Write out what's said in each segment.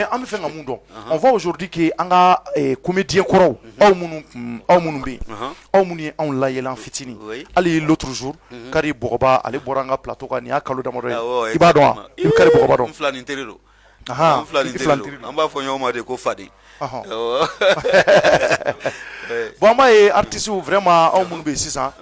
An bɛ fɛn ka mun dɔn on voit aujourd'hui que an ka comédien kɔrɔw aw minnu bɛ yen aw minnu ye anw layɛlɛn fitinin hali l'autre jour Kari Bɔgɔba ale bɔra an ka plateau kan nin y'a kalo damadɔ ye i b'a dɔn wa i bɛ Kari Bɔgɔba dɔn. N fila nin teri don an fila nin teri don an b'a fɔ ɲɔgɔn ma de ko fadi. Bon an b'a ye artistes vraiment aw minnu bɛ yen sisan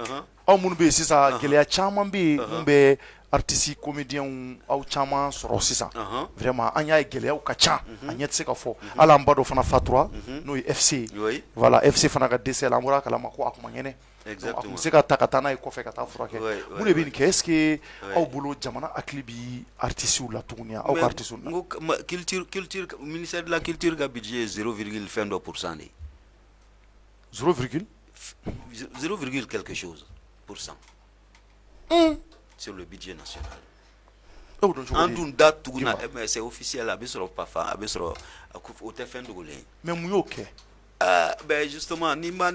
aw minnu bɛ yen sisan gɛlɛya caman bɛ yen mun bɛ artistes comédiens aw caman sɔrɔ sisan vraiment an y'a ye gɛlɛyaw ka ca a ɲɛ tɛ se ka fɔ hali an ba dɔ fana fatura n'o ye FC voilà FC fana ka décès la an bɔra a kalama ko a kun ma ŋɛnɛ a kun bɛ se ka ta ka taa n'a ye kɔfɛ ka taa furakɛ mun de bɛ nin kɛ est ce que aw bolo jamana hakili bɛ artistes la tuguni aw ka artistes na. Culture ministère de la culture ka budget ye 0, fɛn dɔ % de. 0, quelque chose % sur le budget national. En dun da tuguna mais c'est officiel a bɛ sɔrɔ pafa a bɛ sɔrɔ o tɛ fɛn dogolen. Mais mun y'o kɛ. Ben justement ni ma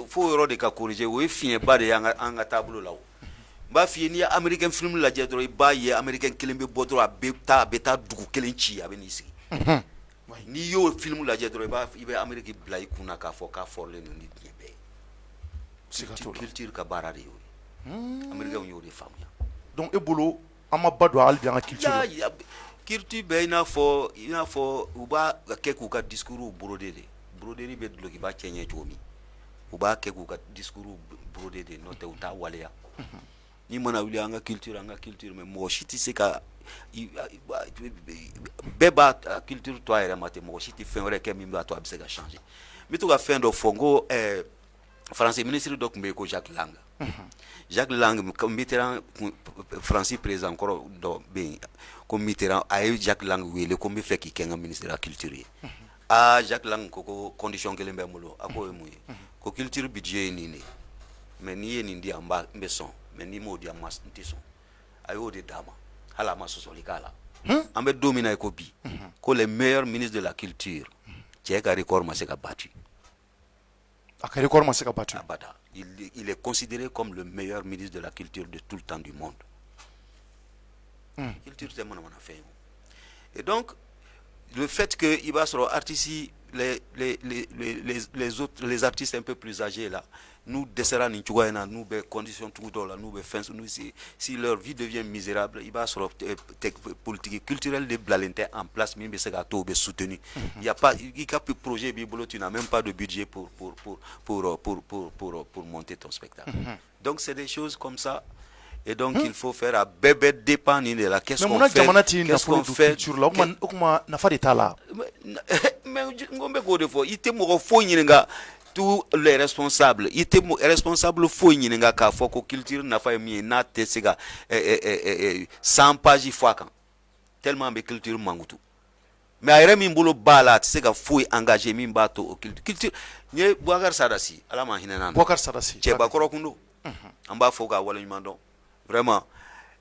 fo yɔrɔ de ka corriger o ye fiɲɛba de ye an ka taabolo la o. N b'a f'i ye n'i ye américain film lajɛ dɔrɔn i b'a ye américain kelen bɛ bɔ dɔrɔn a bɛ taa dugu kelen ci a bɛ n'i sigi. N'i y'o film lajɛ dɔrɔn i bɛ Amérique bila i kunna k'a fɔ k'a fɔrɔlen don ni diɲɛ bɛɛ ye. Culture ka baara de y'o ye. Américains y'o de faamuya. Donc e bolo an ma ba don hali bi an ka culture la. Culture bɛ i n'a fɔ u b'a kɛ k'u ka discours broder de. Broderie bɛ dulokiba cɛ ɲɛ cogo min u b'a kɛ k'u ka discours broder de n'o tɛ u t'a waleya. N'i mana wuli an ka culture mais mɔgɔ si tɛ se ka bɛɛ b'a culture to a yɛrɛ ma ten mɔgɔ si tɛ fɛn wɛrɛ kɛ min b'a to a bɛ se ka changer. N bɛ to ka fɛn dɔ fɔ n ko français ministre dɔ tun bɛ yen ko Jacques Lang. Jacques Lang Mitterrand Fransi président kɔrɔ dɔ bɛ yen ko Mitterrand a ye Jacques Lang wele ko n bɛ fɛ k'i kɛ n ka ministre de la culture ye. Jacques Lang ko condition kelen bɛ n bolo a ko ye mun ye ko culture budget ye nin de mais n'i ye nin di yan n bɛ sɔn mais n'i m'o di yan n tɛ sɔn a y'o de d'a ma hali a ma sɔsɔli k'a la. An bɛ don min na ko bi ko le meilleur ministre de la culture cɛ ka record ma se ka battu. A ka record ma se ka battu. Abada. Il est considéré comme le meilleur ministre de la culture de tout le temps du monde. Culture c'est mon affaire. Et donc le fait que il va sur artistes les artistes un peu plus âgés là nous desserrons nous des conditions tout là nous si leur vie devient misérable il va sur politique culturelle de Blalente en place même c'est gâteau be soutenu il y a pas il y a plus projet bibolo tu n'as même pas de budget pour monter ton spectacle. Donc c'est des choses comme ça. Et donc il faut faire à bébé dépendre de la qu'est-ce qu'on fait sur la kuma nafa de ta la mais ngombe go de fo ite mo fo nyinga tous les responsables ite mo responsable fo nyinga ka fo ko culture nafa mi na te siga 100 pages fois kan tellement be culture mangutu mais ayre min bolo bala te siga fo engagé min bato o culture nye Boubacar Sadassi ala ma hinana Boubacar Sadassi che ba koro kundo amba fo ga wala nyumando vraiment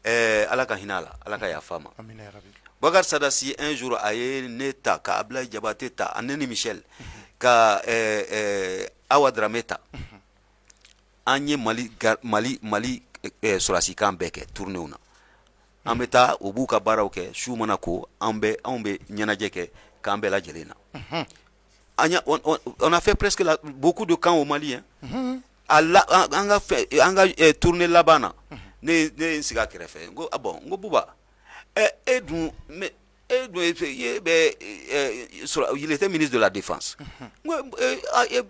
ala ka hinala ala ka ya fama amina ya rabbi. Boubacar Sadassi un jour aye neta ka Ablaye Diabaté ta Aneni Michel ka Awa Dramé ta anye Mali surasi kan beke tourner una ambeta obuka barawke shumana ko ambe nyanaje ke kambela jelena on a fait presque beaucoup de camps au Mali hein. Anga tourner là-bas ne siga kerefe ngo bon ngo buba edun mais il était ministre de la défense ngo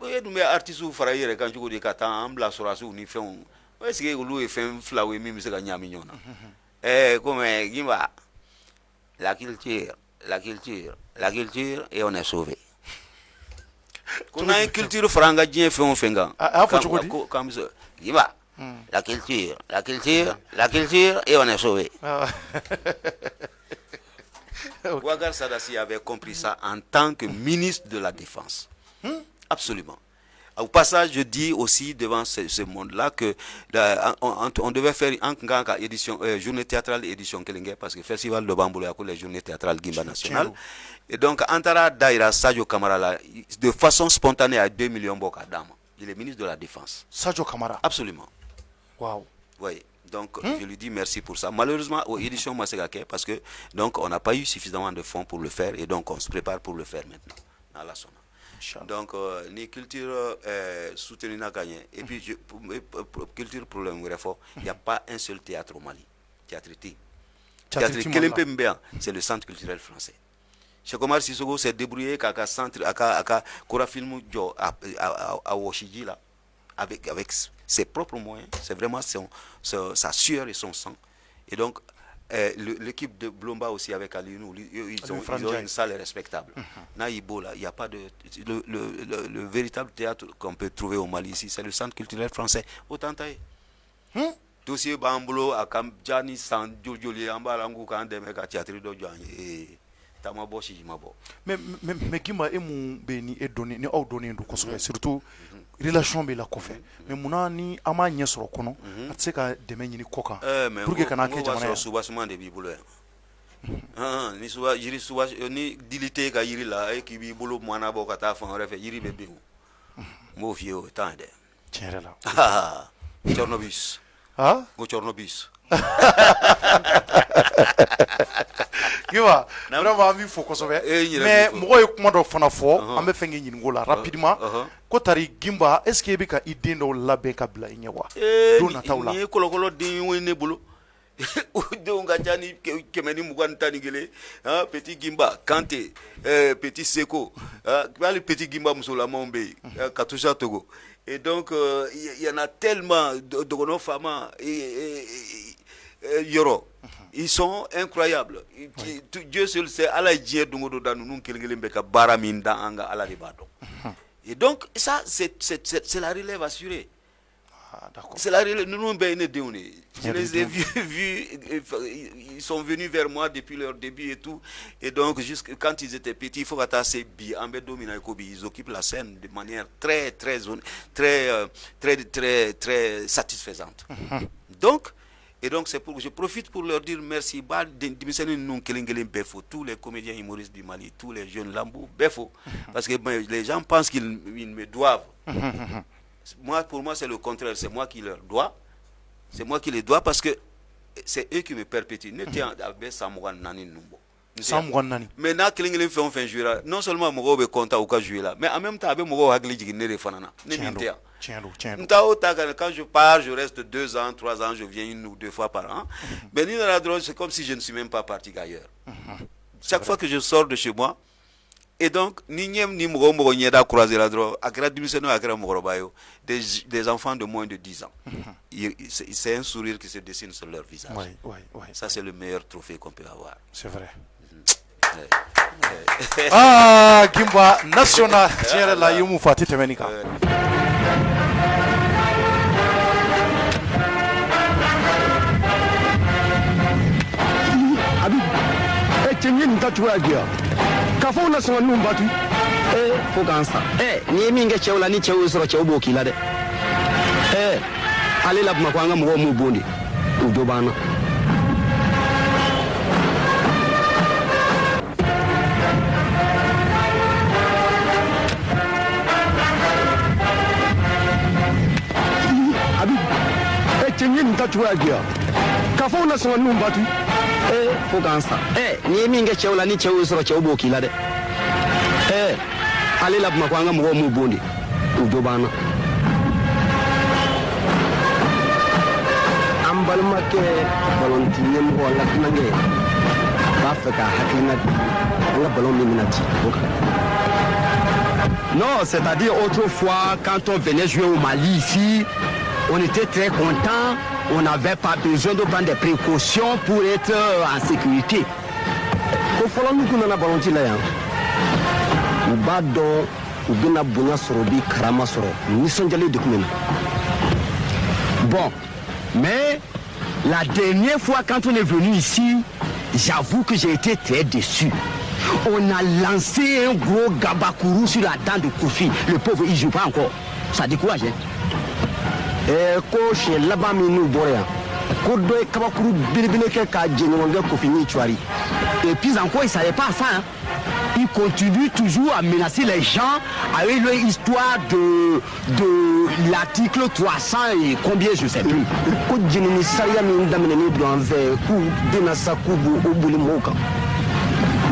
edun mais artiste fara yere kan jogo de kata ambla sorasu ni fen est-ce que olu e fen flawe mi se ga nyami nyona comme gimba la culture et on est sauvé. Qu'on a une culture franga dien fait on fenga comme ça gimba la culture et on est sauvé. Boubacar Sadassi avait compris ça en tant que ministre de la Défense. Absolument. Au passage, je dis aussi devant ce monde-là que on devait faire une édition, journée théâtrale édition Kelenge, parce que festival de Bamboula a les journées théâtrales Gimba National. Et donc, Antara Daïra Sadio Kamara, de façon spontanée, à 2 millions Boka Dama. Il est ministre de la Défense. Sadio Kamara. Absolument. Waouh. Oui. Donc, je lui dis merci pour ça. Malheureusement, aux éditions Masegake, parce que donc on n'a pas eu suffisamment de fonds pour le faire et donc on se prépare pour le faire maintenant. Dans la zone. Donc, ni culture soutenue n'a gagné. Et puis, culture problème, il n'y a pas un seul théâtre au Mali. Théâtre c'est le centre culturel français. Cheikh Omar Sissoko s'est débrouillé avec centre, avec Korafilm à Ouachidji là. Avec ses propres moyens, c'est vraiment sa sueur et son sang. Et donc, l'équipe de Blomba aussi avec Alinou, ils ont une salle respectable. Naïbo, là, il n'y a pas de... Le véritable théâtre qu'on peut trouver au Mali ici, c'est le centre culturel français. Autant taille. Dossier Bambolo, à Kamdjani, San Djoli, Ambalangu, Kandeme, Théâtre de Djani. Mais qui m'a béni et donné, ni au donné de consommer, surtout relation avec la confé. Mais mon ni ama n'y sur le cono, c'est qu'à demain ni coca. Pour que canal que j'en ai souvent des bibles. Ni souvent, jiri souvent, ni dilité qu'à yiri là, et qui bibolo moana bokata font refait yiri bébé. Mon vieux, tande. Tiens là. Ah, Tchernobus. Ah, go Tchernobus. Vraiment, il faut qu'on mais moi, comment on fait fort, on me fait une gola rapidement. Kotari Gimba, est-ce qu'il y a une idée de la bécabla inyawa? Donataula. Ni kolokolo di wene bolo. Donc Gajani Kemeni Mugantani Gele, Petit Gimba, Kanté, Petit Seko, le Petit Gimba Mousoula Mombe, Katusha Togo. Et donc il y en a tellement de Fama et Yoro. Ils sont incroyables. Dieu seul sait, Allah Dieu Dungo Danou Kelgelembeka Baraminda Anga Allah de Bado. Et donc, ça, c'est la relève assurée. C'est la relève. Nous je les ai vus, ils sont venus vers moi depuis leur début et tout. Et donc, quand ils étaient petits, il faut qu'attacher ils occupent la scène de manière très satisfaisante. Et donc, c'est pour je profite pour leur dire merci. Tous les comédiens humoristes du Mali, tous les jeunes Lambou, Befo. Parce que les gens pensent qu'ils me doivent. Pour moi, c'est le contraire. C'est moi qui leur dois. C'est moi qui les dois parce que c'est eux qui me perpétuent. Maintenant, on fait jouer là. Non seulement je suis content de jouer là, mais en même temps, je quand je pars, je reste 2 ans, 3 ans, je viens 1 ou 2 fois par an. Mais c'est comme si je ne suis même pas parti ailleurs. Chaque fois que je sors de chez moi, et donc, des enfants de moins de 10 ans. C'est un sourire qui se dessine sur leur visage. Ça, c'est le meilleur trophée qu'on peut avoir. C'est vrai. Gimba national. Tiens là, il m'a fait temenika. K'a fɔ na sɔn nun batu fo k'an sa ni ye min kɛ cɛw la ni cɛw sɔrɔ cɛw b'o k'i la dɛ ale la Bamakɔ an ka mɔgɔw m'u bon de u jo b'an na abi cɛ ye nin ta cogoya di yan k'a fɔ na sɔn nun batu fo k'an sa ni ye min kɛ cɛw la ni cɛw sɔrɔ cɛw b'o k'i la dɛ ale la Bamakɔ an ka mɔgɔw m'u bon de u jo b'an na an balimakɛ balonti ɲɛmɔgɔ lakanakɛ b'a fɛ ka hakilina di an ka ballon min bɛna ci o kan non c'est-à-dire autrefois quand on venait jouer au Mali ici on était très contents. On n'avait pas besoin de prendre des précautions pour être en sécurité. Au fond, nous avons un ballon de l'air. Nous avons un ballon de karama soro. Nous sommes allés de Koumen. Bon, mais la dernière fois quand on est venu ici, j'avoue que j'ai été très déçu. On a lancé un gros gabakourou sur la dent de Kofi. Le pauvre, il ne joue pas encore. Ça décourage, hein? Ko chez laban min n'u bɔra yan ko dɔ ye kabakuru belebele kɛ ka jɛɲɔgɔnkɛ Kofi ni Cuari et puis encore il savait pas ça hein? il continue toujours à menacer les gens avec leur histoire de l'article 300 et combien je sais plus.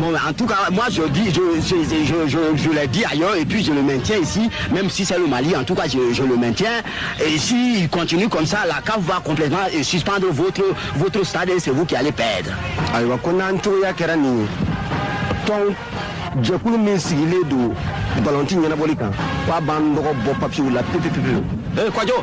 Bon, en tout cas, moi je dis, je l'ai dit ailleurs et puis je le maintiens ici, même si c'est le Mali, en tout cas je le maintiens. Et s'il continue comme ça, la CAF va complètement suspendre votre stade et c'est vous qui allez perdre. Alors, qu'on a jɛkulu min sigilen don balonti ɲɛnabɔli kan k'a b'an nɔgɔ bɔ papiyew la pepepepe. Kwajo